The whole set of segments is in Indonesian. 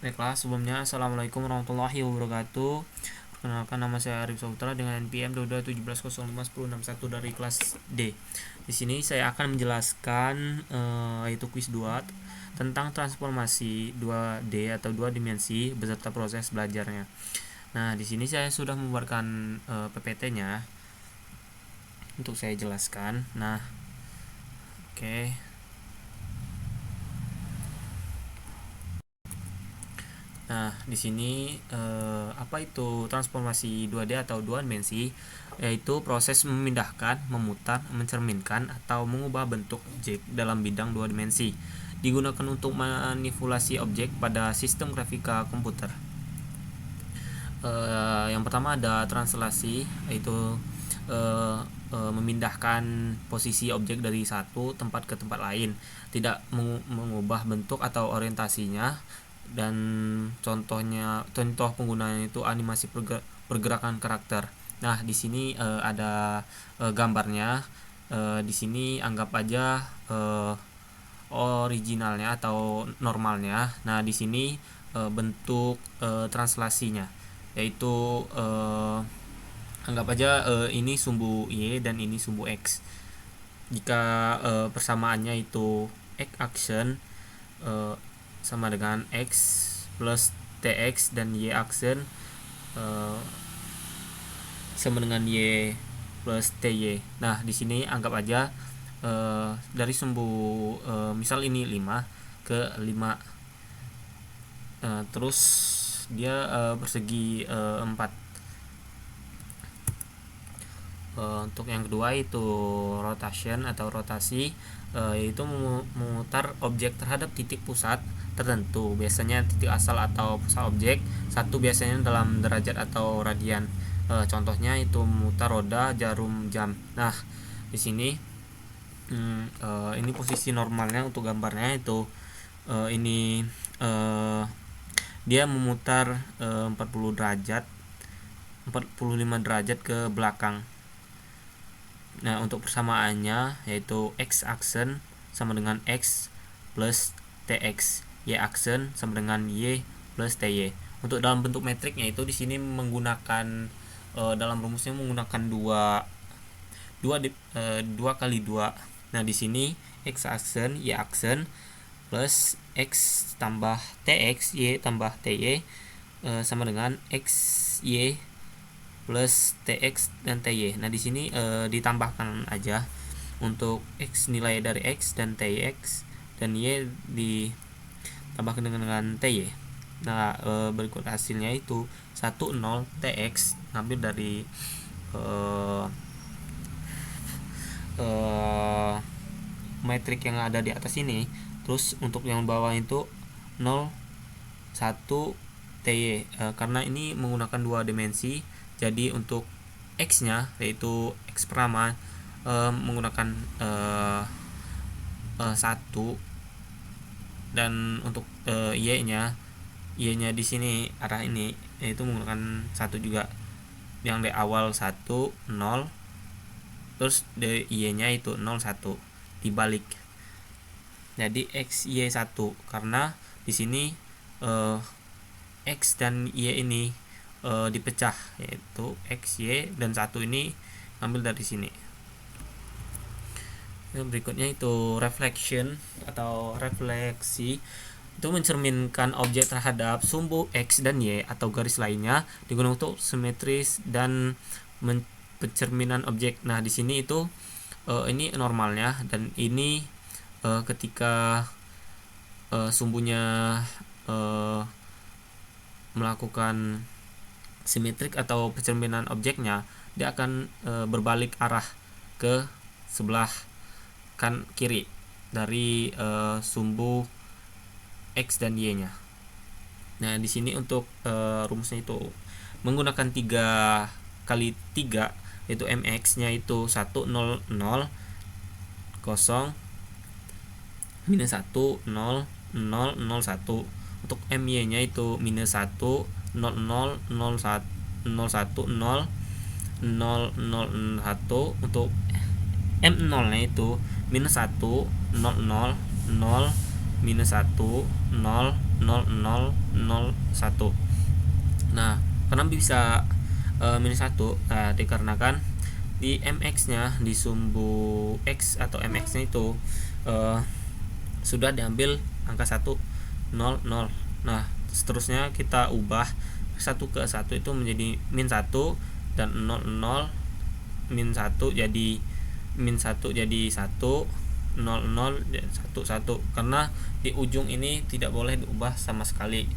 Baiklah, sebelumnya Assalamualaikum warahmatullahi wabarakatuh. Perkenalkan, nama saya Arif Saputra dengan NPM 2217051061 dari kelas D. Di sini saya akan menjelaskan yaitu kuis 2 tentang transformasi 2D atau 2 dimensi beserta proses belajarnya. Nah, di sini saya sudah membuatkan PPT-nya untuk saya jelaskan. Nah, oke. Nah, di sini apa itu transformasi 2D atau 2 dimensi? Yaitu proses memindahkan, memutar, mencerminkan, atau mengubah bentuk objek dalam bidang 2 dimensi. Digunakan untuk manipulasi objek pada sistem grafika komputer. Yang pertama ada translasi, yaitu memindahkan posisi objek dari satu tempat ke tempat lain, tidak mengubah bentuk atau orientasinya. Dan contoh penggunaannya itu animasi pergerakan karakter. Nah, di sini ada gambarnya. Di sini anggap aja originalnya atau normalnya. Nah, di sini bentuk translasinya, yaitu anggap aja ini sumbu Y dan ini sumbu X. Jika persamaannya itu X action sama dengan X plus TX dan Y aksen sama dengan Y plus TY. Nah, di sini anggap aja dari sumbu misal ini 5 ke 5, terus dia persegi 4. Untuk yang kedua itu rotation atau rotasi, yaitu memutar objek terhadap titik pusat tertentu, biasanya titik asal atau pusat objek satu, biasanya dalam derajat atau radian. Contohnya itu memutar roda jarum jam. Nah, di sini ini posisi normalnya untuk gambarnya itu ini dia memutar 45 derajat ke belakang. Nah, untuk persamaannya yaitu X aksen sama dengan X plus TX, Y aksen sama dengan Y plus TY. Untuk dalam bentuk metriknya itu di sini menggunakan dalam rumusnya menggunakan 2 kali 2. Nah, di sini X aksen, Y aksen plus X tambah TX, Y tambah TY sama dengan X, Y plus TX dan TY. Nah, di sini ditambahkan aja untuk X, nilai dari X dan TX, dan Y ditambahkan dengan TY. Nah, berikut hasilnya itu 10 TX ngambil dari metrik yang ada di atas ini. Terus untuk yang bawah itu 0 1 TY, karena ini menggunakan 2 dimensi. Jadi untuk X nya yaitu X pertama menggunakan 1, dan untuk Y nya di sini arah ini yaitu menggunakan 1 juga. Yang di awal 1 0, terus di Y nya itu 0 1 dibalik. Jadi X Y 1, karena di sini X dan Y ini dipecah, yaitu X, Y, dan 1 ini ambil dari sini. Yang berikutnya itu reflection atau refleksi, itu mencerminkan objek terhadap sumbu X dan Y atau garis lainnya, digunakan untuk simetris dan pencerminan objek. Nah, di sini itu ini normalnya, dan ini ketika sumbunya melakukan simetrik atau pencerminan objeknya, dia akan berbalik arah ke sebelah kiri dari sumbu X dan Y nya. Nah, di sini untuk rumusnya itu menggunakan 3 kali 3, yaitu MX nya itu 1 0 0 0 minus 1 0 0 0 1. Untuk MY nya itu minus 1 0 0 0 1 0 0 0 0 1. Untuk M0 nya itu minus 1 0 0 0 minus 1 0 0,0001. Nah, kenapa bisa minus 1? Nah, dikarenakan di mx nya, di sumbu x atau mx nya itu sudah diambil angka 1, 0, 0. Nah, seterusnya kita ubah 1 ke 1 itu menjadi min 1, dan 0, 0, min 1 jadi min 1 jadi 1, 0, 0, 1, 1, karena di ujung ini tidak boleh diubah sama sekali.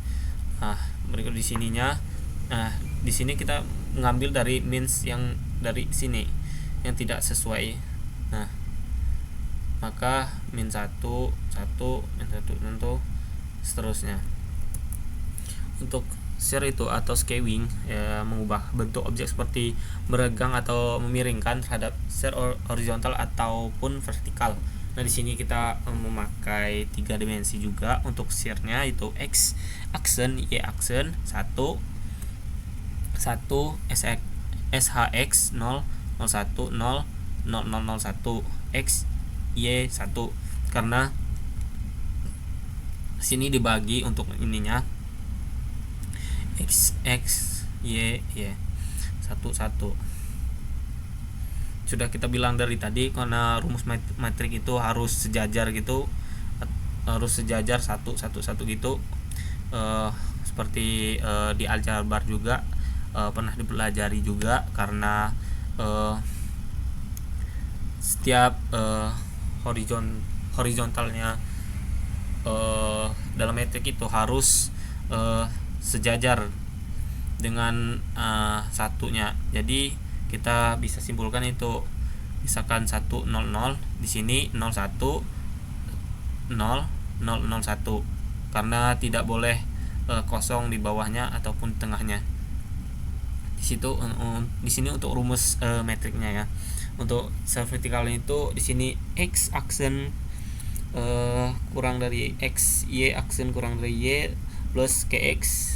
Nah, berikut di sininya. Nah, di sini kita mengambil dari means yang dari sini yang tidak sesuai. Nah, maka min 1, 1, min 1, tentu seterusnya. Untuk shear itu atau skewing, mengubah bentuk objek seperti meregang atau memiringkan terhadap shear horizontal ataupun vertikal. Nah, di sini kita memakai 3 dimensi juga untuk shear-nya, itu x aksen, y aksen 1 shx 0, 01, 0, 0001, x y 1, karena sini dibagi untuk ininya x y 1, 1. Sudah kita bilang dari tadi, karena rumus metrik itu harus sejajar gitu, harus sejajar 1, 1, 1 gitu. Seperti di aljabar juga pernah dipelajari juga, karena setiap horizontalnya dalam metrik itu harus sejajar dengan satunya. Jadi kita bisa simpulkan itu, misalkan 1, 0, 0, di sini 0, 1, 0, 0, 0, 1, karena tidak boleh kosong di bawahnya ataupun tengahnya. Di situ di sini untuk rumus metriknya ya. Untuk shear vertikalnya itu di sini x aksen kurang dari x, y aksen kurang dari y plus kx.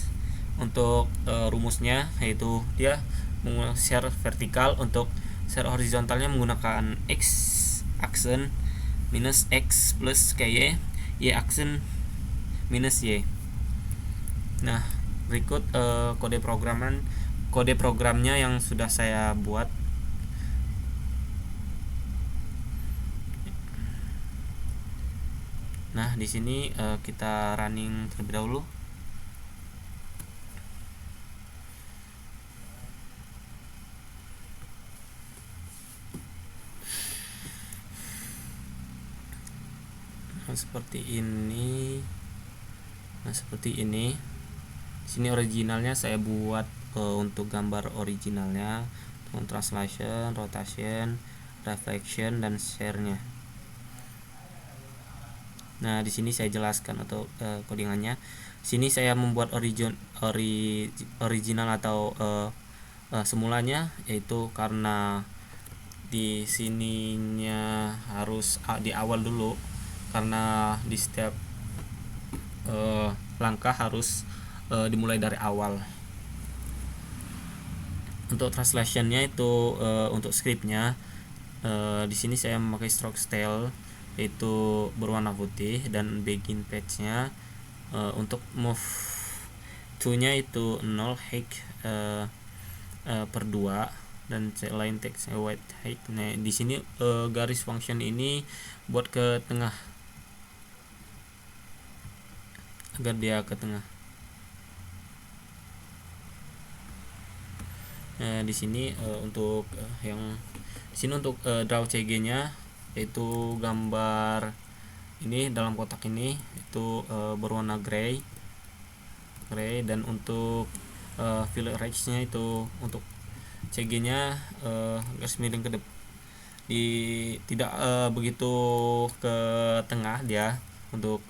Untuk rumusnya yaitu dia shear vertikal, untuk shear horizontalnya menggunakan x aksen minus x plus ky, y aksen minus y. Nah, berikut kode programnya yang sudah saya buat. Nah, di sini kita running terlebih dahulu. Seperti ini. Nah, seperti ini. Sini originalnya saya buat untuk gambar originalnya, untuk translation, rotation, reflection, dan share-nya. Nah, di sini saya jelaskan untuk codingannya. Sini saya membuat original atau semulanya, yaitu karena di sininya harus di awal dulu, karena di setiap langkah harus dimulai dari awal. Untuk translationnya itu untuk scriptnya, di sini saya memakai stroke style yaitu berwarna putih, dan begin page-nya untuk move to nya itu 0 height per 2, dan line text white height. Nah, di sini garis function ini buat ke tengah, agar dia ke tengah. Di sini untuk yang di sini untuk draw CG-nya, yaitu gambar ini dalam kotak ini itu berwarna gray, dan untuk fill range-nya itu untuk CG-nya garis miring ke depan, tidak begitu ke tengah dia untuk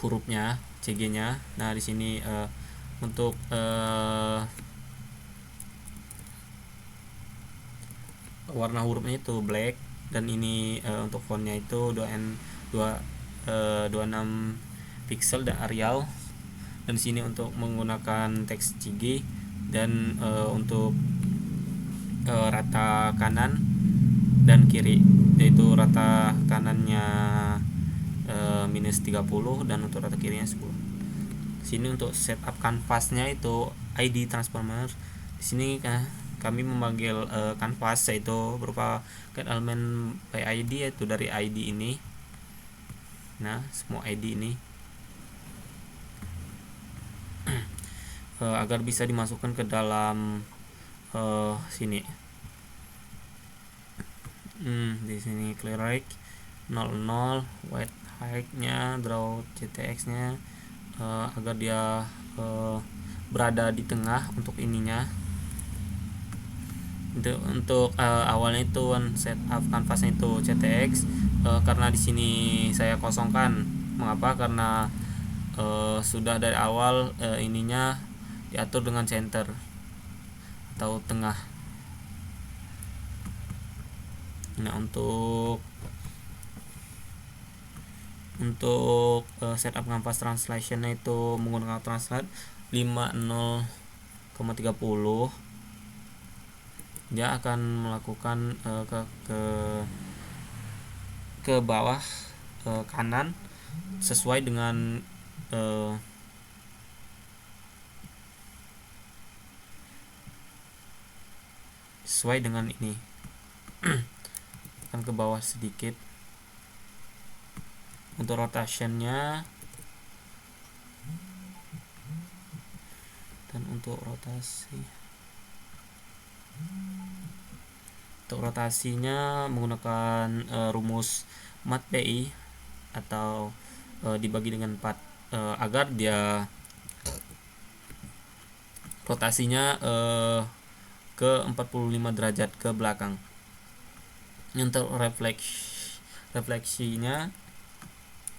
hurufnya, CG-nya. Nah, di sini untuk warna hurufnya itu black, dan ini untuk fontnya itu 26 pixel dan Arial. Dan di sini untuk menggunakan teks CG, dan untuk rata kanan dan kiri, yaitu rata kanannya minus 30 dan untuk rata kirinya 10. Sini untuk setup kanvasnya itu ID transformer. Di sini kami memanggil kanvas yaitu berupa get elemen by ID, yaitu dari ID ini. Nah, semua ID ini agar bisa dimasukkan ke dalam sini. Di sini clear height 00, white height-nya, draw CTX-nya agar dia berada di tengah untuk ininya. Untuk awalnya itu setup kanvasnya itu CTX, karena di sini saya kosongkan. Mengapa? Karena sudah dari awal ininya diatur dengan center atau tengah. Nah, untuk setup kanvas translation itu menggunakan translate 50,30. Dia akan melakukan ke bawah kanan sesuai dengan ini. Akan ke bawah sedikit. Untuk rotationnya dan untuk rotasinya menggunakan rumus MAT-PI atau dibagi dengan 4 agar dia rotasinya ke 45 derajat ke belakang. Untuk refleksinya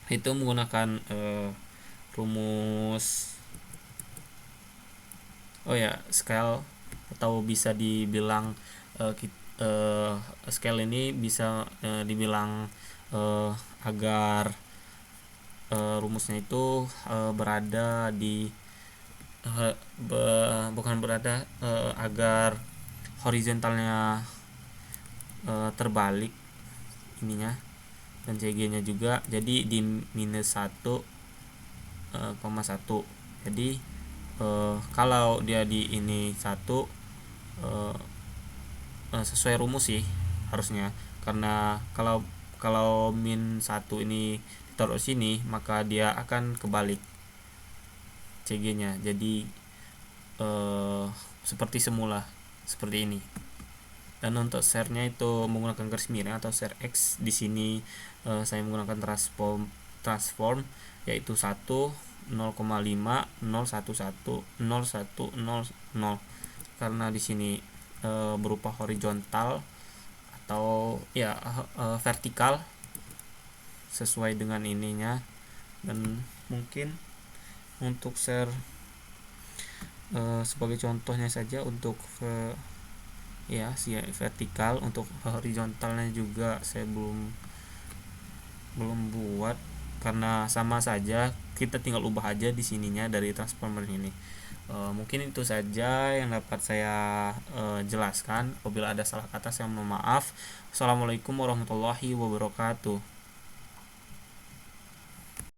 itu menggunakan rumus scale, atau bisa dibilang scale ini bisa dibilang agar rumusnya itu berada di agar horizontalnya terbalik ininya, dan CG nya juga jadi di minus 1,1. Jadi kalau dia di ini 1 sesuai rumus sih harusnya, karena kalau min 1 ini ditaruh sini maka dia akan kebalik CG nya, jadi seperti semula, seperti ini. Dan untuk share-nya itu menggunakan garis miring atau share X. Di sini saya menggunakan transform yaitu 1 0,5 011 0100, karena di sini berupa horizontal atau vertikal sesuai dengan ininya. Dan mungkin untuk share sebagai contohnya saja untuk vertikal. Untuk horizontalnya juga saya belum buat, karena sama saja, kita tinggal ubah aja di sininya dari transformer ini. Mungkin itu saja yang dapat saya jelaskan. Apabila ada salah kata saya mohon maaf. Assalamualaikum warahmatullahi wabarakatuh.